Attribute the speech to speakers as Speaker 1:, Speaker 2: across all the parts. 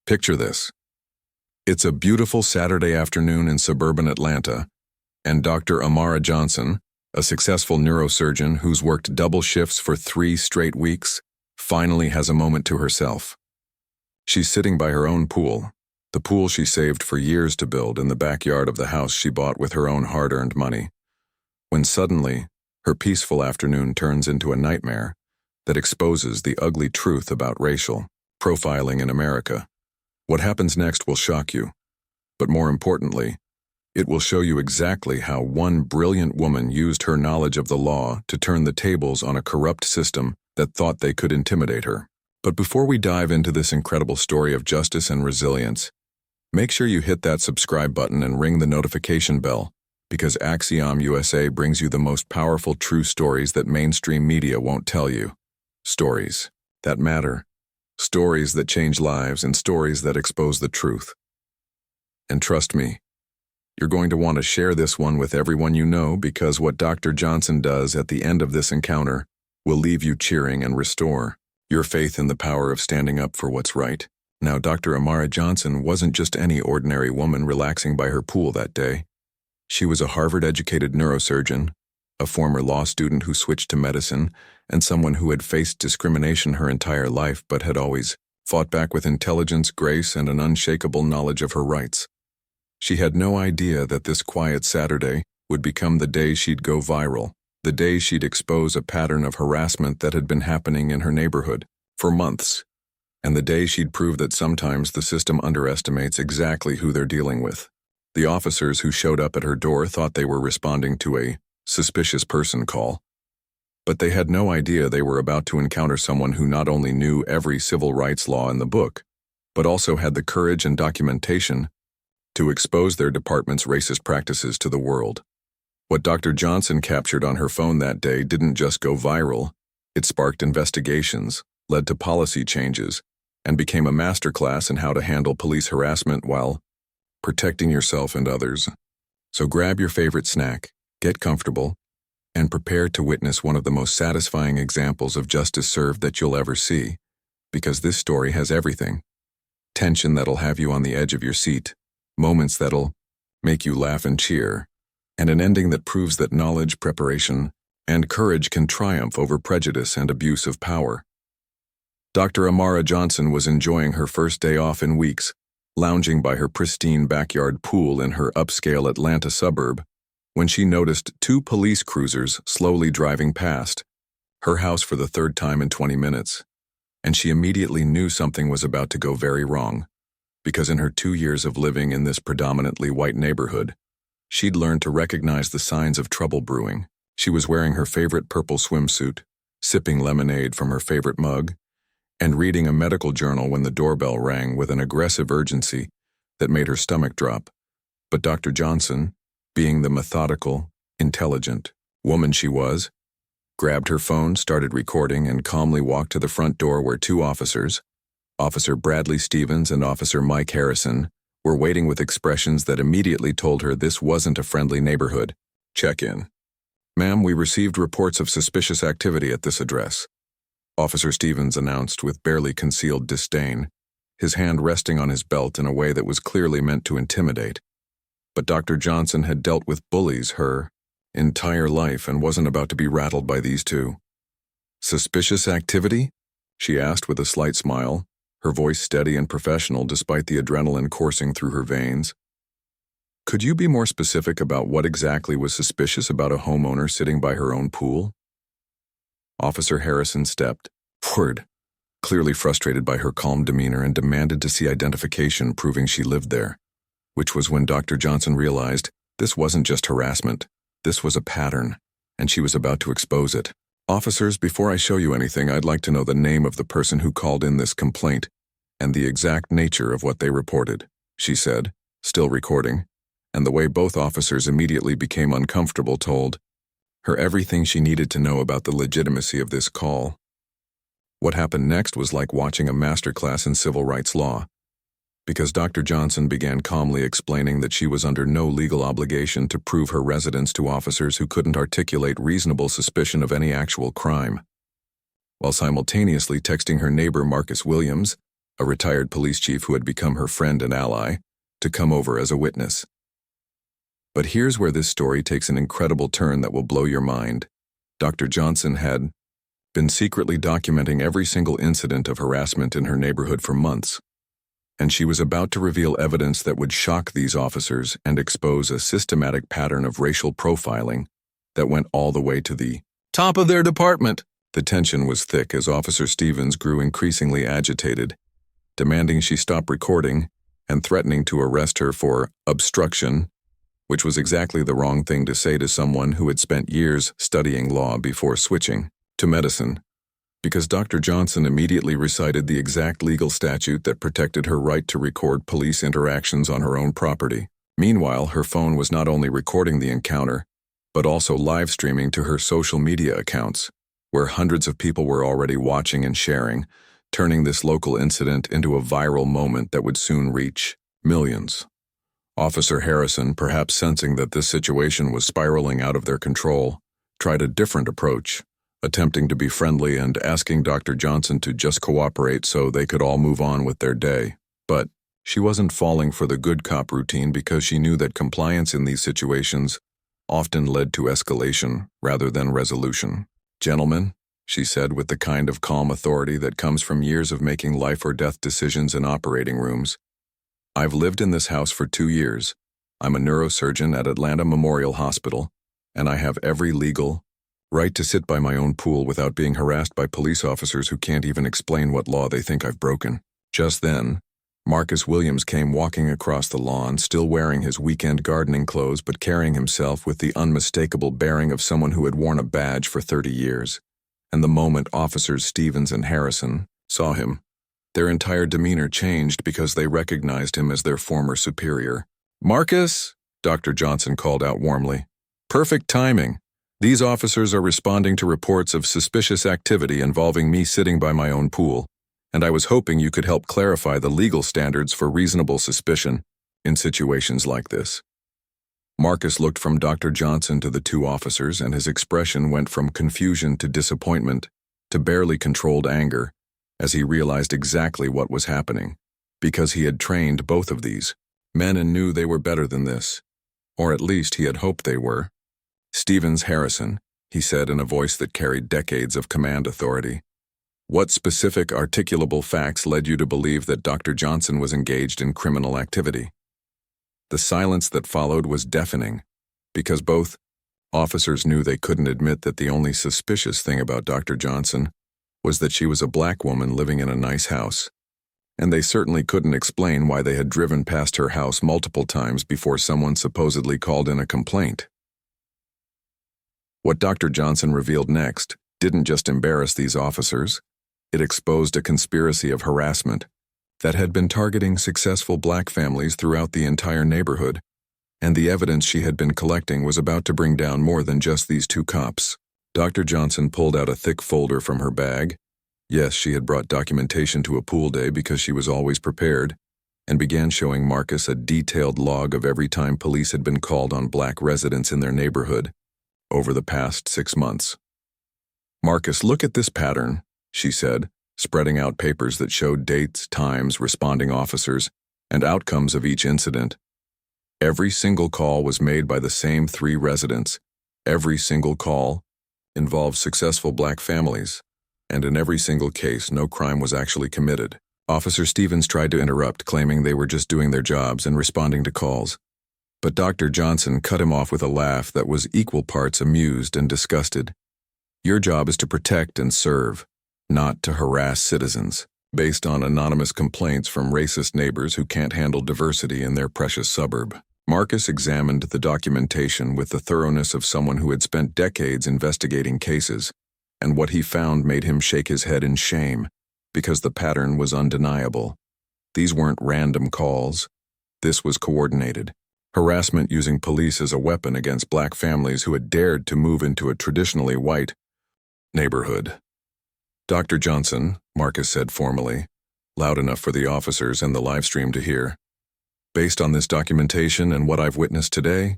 Speaker 1: Picture this. It's a beautiful Saturday afternoon in suburban Atlanta, and Dr. Amara Johnson, a successful neurosurgeon who's worked double shifts for 3 straight weeks, finally has a moment to herself. She's sitting by her own pool, the pool she saved for years to build in the backyard of the house she bought with her own hard-earned money, when suddenly, her peaceful afternoon turns into a nightmare that exposes the ugly truth about racial profiling in America. What happens next will shock you, but more importantly, it will show you exactly how one brilliant woman used her knowledge of the law to turn the tables on a corrupt system that thought they could intimidate her. But before we dive into this incredible story of justice and resilience, make sure you hit that subscribe button and ring the notification bell, because Axiom USA brings you the most powerful true stories that mainstream media won't tell you. Stories that matter. Stories that change lives and stories that expose the truth. And trust me, you're going to want to share this one with everyone you know, because what Dr. Johnson does at the end of this encounter will leave you cheering and restore your faith in the power of standing up for what's right. Now, Dr. Amara Johnson wasn't just any ordinary woman relaxing by her pool that day. She was a Harvard-educated neurosurgeon, a former law student who switched to medicine, and someone who had faced discrimination her entire life but had always fought back with intelligence, grace, and an unshakable knowledge of her rights. She had no idea that this quiet Saturday would become the day she'd go viral, the day she'd expose a pattern of harassment that had been happening in her neighborhood for months, and the day she'd prove that sometimes the system underestimates exactly who they're dealing with. The officers who showed up at her door thought they were responding to a suspicious person call, but they had no idea they were about to encounter someone who not only knew every civil rights law in the book, but also had the courage and documentation to expose their department's racist practices to the world. What Dr. Johnson captured on her phone that day didn't just go viral, it sparked investigations, led to policy changes, and became a masterclass in how to handle police harassment while protecting yourself and others. So grab your favorite snack, get comfortable, and prepare to witness one of the most satisfying examples of justice served that you'll ever see, because this story has everything. Tension that'll have you on the edge of your seat, moments that'll make you laugh and cheer, and an ending that proves that knowledge, preparation, and courage can triumph over prejudice and abuse of power. Dr. Amara Johnson was enjoying her first day off in weeks, lounging by her pristine backyard pool in her upscale Atlanta suburb, when she noticed 2 police cruisers slowly driving past her house for the 3rd time in 20 minutes, and she immediately knew something was about to go very wrong, because in her 2 years of living in this predominantly white neighborhood, she'd learned to recognize the signs of trouble brewing. She was wearing her favorite purple swimsuit, sipping lemonade from her favorite mug, and reading a medical journal when the doorbell rang with an aggressive urgency that made her stomach drop. But Dr. Johnson, being the methodical, intelligent woman she was, grabbed her phone, started recording, and calmly walked to the front door where 2 officers, Officer Bradley Stevens and Officer Mike Harrison, were waiting with expressions that immediately told her this wasn't a friendly neighborhood. Check in. Ma'am, we received reports of suspicious activity at this address, Officer Stevens announced with barely concealed disdain, his hand resting on his belt in a way that was clearly meant to intimidate. But Dr. Johnson had dealt with bullies her entire life and wasn't about to be rattled by these 2. Suspicious activity? She asked with a slight smile, her voice steady and professional despite the adrenaline coursing through her veins. Could you be more specific about what exactly was suspicious about a homeowner sitting by her own pool? Officer Harrison stepped forward, clearly frustrated by her calm demeanor, and demanded to see identification proving she lived there, which was when Dr. Johnson realized this wasn't just harassment, this was a pattern, and she was about to expose it. Officers, before I show you anything, I'd like to know the name of the person who called in this complaint and the exact nature of what they reported, she said, still recording, and the way both officers immediately became uncomfortable told her everything she needed to know about the legitimacy of this call. What happened next was like watching a masterclass in civil rights law, because Dr. Johnson began calmly explaining that she was under no legal obligation to prove her residence to officers who couldn't articulate reasonable suspicion of any actual crime, while simultaneously texting her neighbor Marcus Williams a retired police chief who had become her friend and ally, to come over as a witness. But here's where this story takes an incredible turn that will blow your mind. Dr. Johnson had been secretly documenting every single incident of harassment in her neighborhood for months, and she was about to reveal evidence that would shock these officers and expose a systematic pattern of racial profiling that went all the way to the top of their department. The tension was thick as Officer Stevens grew increasingly agitated, demanding she stop recording and threatening to arrest her for obstruction, which was exactly the wrong thing to say to someone who had spent years studying law before switching to medicine, because Dr. Johnson immediately recited the exact legal statute that protected her right to record police interactions on her own property. Meanwhile, her phone was not only recording the encounter, but also live streaming to her social media accounts, where hundreds of people were already watching and sharing, turning this local incident into a viral moment that would soon reach millions. Officer Harrison, perhaps sensing that this situation was spiraling out of their control, tried a different approach, attempting to be friendly and asking Dr. Johnson to just cooperate so they could all move on with their day. But she wasn't falling for the good cop routine because she knew that compliance in these situations often led to escalation rather than resolution. "Gentlemen," she said with the kind of calm authority that comes from years of making life or death decisions in operating rooms, "I've lived in this house for 2 years. I'm a neurosurgeon at Atlanta Memorial Hospital, and I have every legal right to sit by my own pool without being harassed by police officers who can't even explain what law they think I've broken." Just then, Marcus Williams came walking across the lawn, still wearing his weekend gardening clothes but carrying himself with the unmistakable bearing of someone who had worn a badge for 30 years. And the moment Officers Stevens and Harrison saw him, their entire demeanor changed because they recognized him as their former superior. "Marcus," Dr. Johnson called out warmly. "Perfect timing. These officers are responding to reports of suspicious activity involving me sitting by my own pool, and I was hoping you could help clarify the legal standards for reasonable suspicion in situations like this." Marcus looked from Dr. Johnson to the two officers, and his expression went from confusion to disappointment to barely controlled anger as he realized exactly what was happening, because he had trained both of these men and knew they were better than this, or at least he had hoped they were. "Stevens, Harrison," he said in a voice that carried decades of command authority, "what specific articulable facts led you to believe that Dr. Johnson was engaged in criminal activity?" The silence that followed was deafening, because both officers knew they couldn't admit that the only suspicious thing about Dr. Johnson was that she was a black woman living in a nice house, and they certainly couldn't explain why they had driven past her house multiple times before someone supposedly called in a complaint. What Dr. Johnson revealed next didn't just embarrass these officers, it exposed a conspiracy of harassment that had been targeting successful black families throughout the entire neighborhood, and the evidence she had been collecting was about to bring down more than just these two cops. Dr. Johnson pulled out a thick folder from her bag. Yes, she had brought documentation to a pool day because she was always prepared, and began showing Marcus a detailed log of every time police had been called on black residents in their neighborhood over the past 6 months. "Marcus, look at this pattern," she said, spreading out papers that showed dates, times, responding officers, and outcomes of each incident. Every single call was made by the same 3 residents. Every single call involved successful black families, and in every single case, no crime was actually committed. Officer Stevens tried to interrupt, claiming they were just doing their jobs and responding to calls. But Dr. Johnson cut him off with a laugh that was equal parts amused and disgusted. "Your job is to protect and serve, not to harass citizens, based on anonymous complaints from racist neighbors who can't handle diversity in their precious suburb." Marcus examined the documentation with the thoroughness of someone who had spent decades investigating cases, and what he found made him shake his head in shame, because the pattern was undeniable. These weren't random calls. This was coordinated. Harassment using police as a weapon against black families who had dared to move into a traditionally white neighborhood. "Dr. Johnson," Marcus said formally, loud enough for the officers and the live stream to hear, "based on this documentation and what I've witnessed today,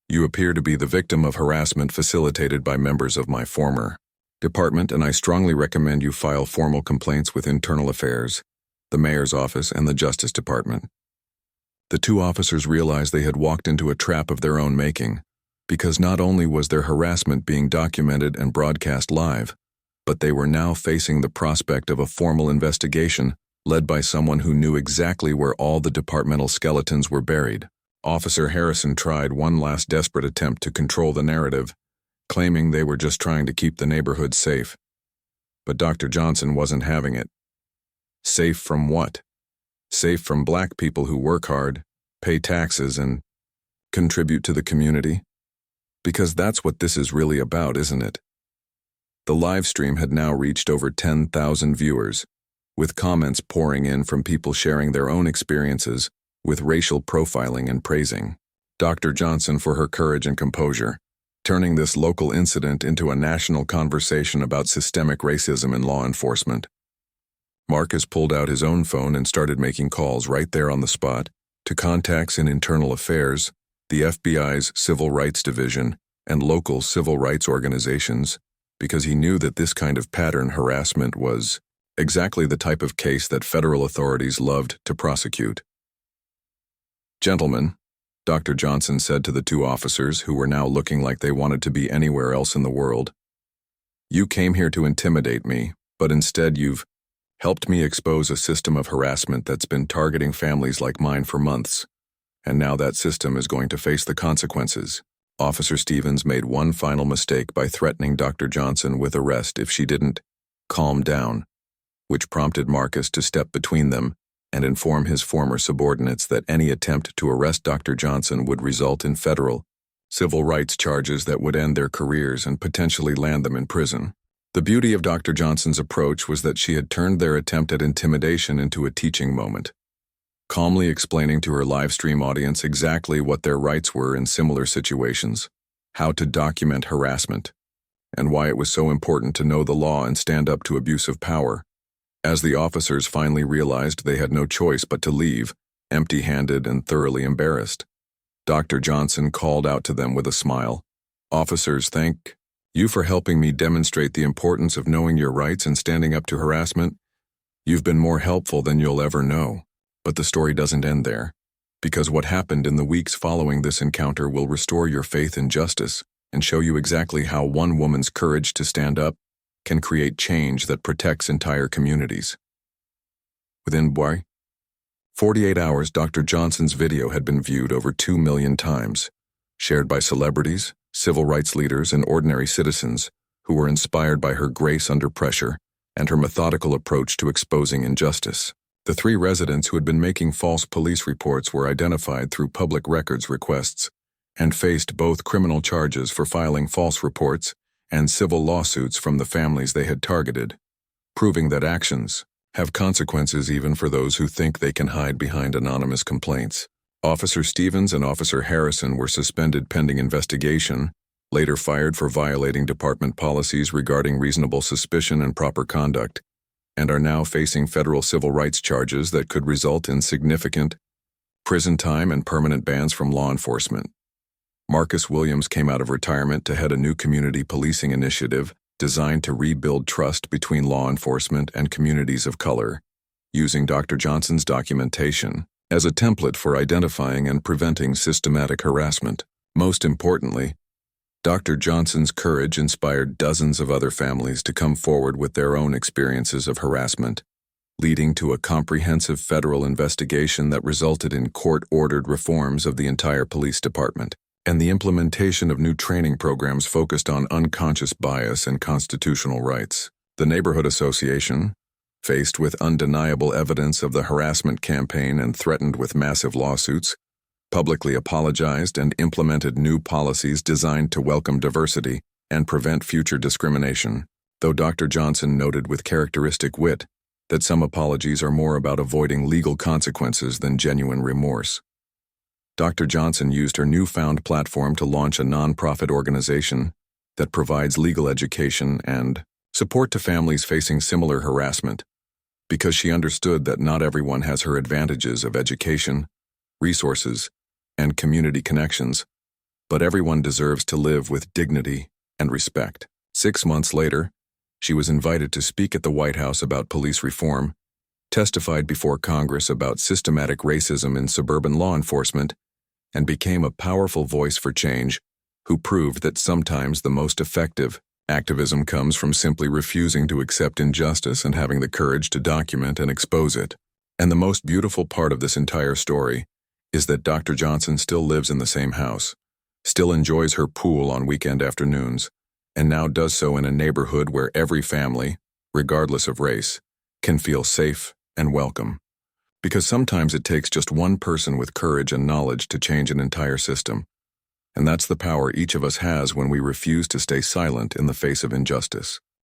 Speaker 1: you appear to be the victim of harassment facilitated by members of my former department, and I strongly recommend you file formal complaints with Internal Affairs. the mayor's office, and the Justice Department. The two officers realized they had walked into a trap of their own making, because not only was their harassment being documented and broadcast live, but they were now facing the prospect of a formal investigation led by someone who knew exactly where all the departmental skeletons were buried. Officer Harrison tried one last desperate attempt to control the narrative, claiming they were just trying to keep the neighborhood safe. But Dr. Johnson wasn't having it. Safe from what? Safe from black people who work hard, pay taxes, and contribute to the community? Because that's what this is really about, isn't it? The live stream had now reached over 10,000 viewers, with comments pouring in from people sharing their own experiences with racial profiling and praising Dr. Johnson for her courage and composure, turning this local incident into a national conversation about systemic racism in law enforcement. Marcus pulled out his own phone and started making calls right there on the spot to contacts in internal affairs, the FBI's Civil Rights Division, and local civil rights organizations, because he knew that this kind of pattern harassment was exactly the type of case that federal authorities loved to prosecute. "Gentlemen," Dr. Johnson said to the two officers, who were now looking like they wanted to be anywhere else in the world, "you came here to intimidate me, but instead you've helped me expose a system of harassment that's been targeting families like mine for months, and now that system is going to face the consequences." Officer Stevens made one final mistake by threatening Dr. Johnson with arrest if she didn't calm down, which prompted Marcus to step between them and inform his former subordinates that any attempt to arrest Dr. Johnson would result in federal civil rights charges that would end their careers and potentially land them in prison. The beauty of Dr. Johnson's approach was that she had turned their attempt at intimidation into a teaching moment, calmly explaining to her live stream audience exactly what their rights were in similar situations, how to document harassment, and why it was so important to know the law and stand up to abuse of power. As the officers finally realized they had no choice but to leave, empty-handed and thoroughly embarrassed, Dr. Johnson called out to them with a smile, "Officers, thank you for helping me demonstrate the importance of knowing your rights and standing up to harassment. You've been more helpful than you'll ever know." But the story doesn't end there, because what happened in the weeks following this encounter will restore your faith in justice and show you exactly how one woman's courage to stand up can create change that protects entire communities. Within 48 hours, Dr. Johnson's video had been viewed over 2 million times, shared by celebrities, civil rights leaders, and ordinary citizens who were inspired by her grace under pressure and her methodical approach to exposing injustice. The 3 residents who had been making false police reports were identified through public records requests and faced both criminal charges for filing false reports and civil lawsuits from the families they had targeted, proving that actions have consequences even for those who think they can hide behind anonymous complaints. Officer Stevens and Officer Harrison were suspended pending investigation, later fired for violating department policies regarding reasonable suspicion and proper conduct, and are now facing federal civil rights charges that could result in significant prison time and permanent bans from law enforcement. Marcus Williams came out of retirement to head a new community policing initiative designed to rebuild trust between law enforcement and communities of color, using Dr. Johnson's documentation as a template for identifying and preventing systematic harassment. Most importantly, Dr. Johnson's courage inspired dozens of other families to come forward with their own experiences of harassment, leading to a comprehensive federal investigation that resulted in court-ordered reforms of the entire police department and the implementation of new training programs focused on unconscious bias and constitutional rights. The Neighborhood Association, faced with undeniable evidence of the harassment campaign and threatened with massive lawsuits, publicly apologized and implemented new policies designed to welcome diversity and prevent future discrimination, though Dr. Johnson noted with characteristic wit that some apologies are more about avoiding legal consequences than genuine remorse. Dr. Johnson used her newfound platform to launch a nonprofit organization that provides legal education and support to families facing similar harassment, because she understood that not everyone has her advantages of education, resources, and community connections, but everyone deserves to live with dignity and respect. 6 months later, she was invited to speak at the White House about police reform, testified before Congress about systematic racism in suburban law enforcement, and became a powerful voice for change, who proved that sometimes the most effective activism comes from simply refusing to accept injustice and having the courage to document and expose it. And the most beautiful part of this entire story is that Dr. Johnson still lives in the same house, still enjoys her pool on weekend afternoons, and now does so in a neighborhood where every family, regardless of race, can feel safe and welcome. Because sometimes it takes just one person with courage and knowledge to change an entire system. And that's the power each of us has when we refuse to stay silent in the face of injustice.